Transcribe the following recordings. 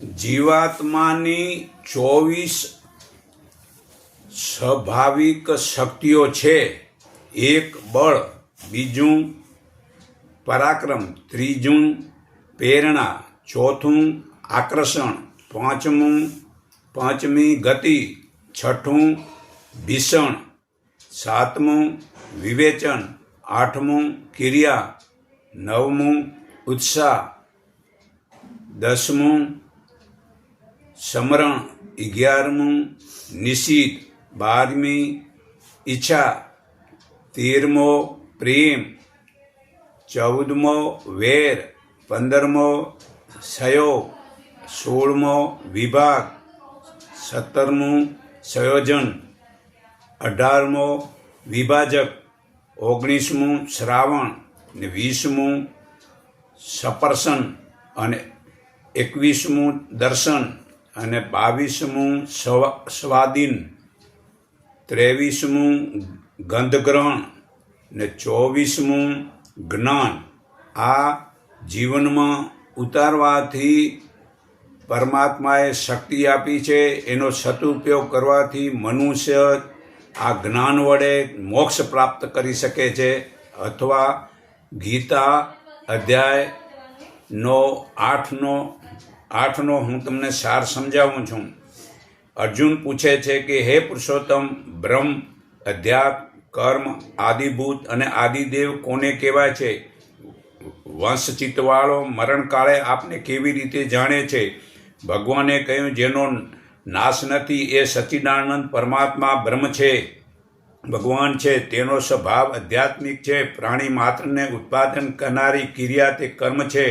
જીવાત્માની 24 સ્વાભાવિક શક્તિઓ છે. એક બળ, બીજું પરાક્રમ, ત્રીજું પ્રેરણા, ચોથું આકર્ષણ, પાંચમી ગતિ, છઠ્ઠું ભીષણ, સાતમું વિવેચન, આઠમું ક્રિયા, નવમું ઉત્સાહ, 10મું સમરણ, 11મું નિષિદ્ધ, 12મી ઈચ્છા, 13મો પ્રેમ, 14મો વેર, 15મો સહયોગ, 16મો વિભાગ, 17મું સંયોજન, 18મો વિભાજક, 19મું શ્રાવણ, 20મું સપર્શન અને 21મું દર્શન અને 22મું સ્વાધીન, 23મું ગંધગ્રહણ ને 24મું જ્ઞાન. આ જીવનમાં ઉતારવાથી પરમાત્માએ શક્તિ આપી છે. એનો સદુપયોગ કરવાથી મનુષ્ય આ જ્ઞાન વડે મોક્ષ પ્રાપ્ત કરી શકે છે. અથવા ગીતા અધ્યાય 8નો હું તમને સાર સમજાવું છું. અર્જુન પૂછે છે કે હે પુરુષોત્તમ, બ્રહ્મ, અધ્યાત્મ, કર્મ, આદિભૂત અને આદિદેવ કોને કહેવાય છે? વંશચિત્તવાળો મરણકાળે આપને કેવી રીતે જાણે છે? ભગવાને કહ્યું, જેનો નાશ નથી એ સચ્ચિદાનંદ પરમાત્મા બ્રહ્મ છે, ભગવાન છે. તેનો સ્વભાવ આધ્યાત્મિક છે. પ્રાણી માત્રને ઉત્પાદન કરનારી ક્રિયા તે કર્મ છે.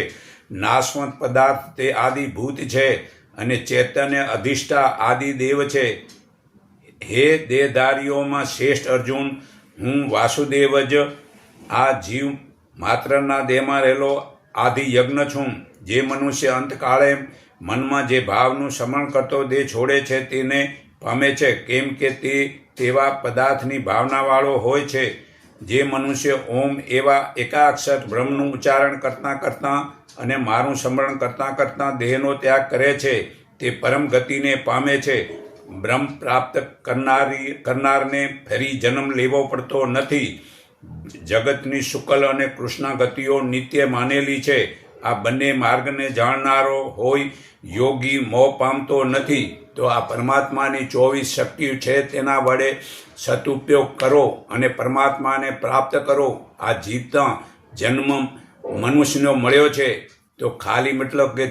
નાશવંત પદાર્થ તે આદિભૂત છે અને ચૈતન્ય અધિષ્ઠા આદિદેવ છે. હે દેહધારીઓમાં શ્રેષ્ઠ અર્જુન, હું વાસુદેવ જ આ જીવ માત્રના દેહમાં રહેલો આદિ યજ્ઞ છું. જે મનુષ્ય અંતકાળે મનમાં જે ભાવનું સ્મરણ કરતો દેહ છોડે છે તેને પામે છે, કેમ કે તે તેવા પદાર્થની ભાવનાવાળો હોય છે. જે મનુષ્ય ઓમ એવા એકાક્ષર બ્રહ્મનું ઉચ્ચારણ કરતાં અને મારું સ્મરણ કરતાં દેહનો ત્યાગ કરે છે તે પરમ ગતિને પામે છે. બ્રહ્મ પ્રાપ્ત કરનારને ફરી જન્મ લેવો પડતો નથી. જગતની શુક્લ અને કૃષ્ણ ગતિઓ નિત્ય માનેલી છે. આ બંને માર્ગને જાણનારો હોય યોગી મોહ પામતો નથી. તો આ પરમાત્માની 24 શક્તિઓ છે, તેના વડે સદુપયોગ કરો અને પરમાત્માને પ્રાપ્ત કરો. આ જીવતા જન્મ મનુષ્યનો મળ્યો છે તો ખાલી મતલબ કે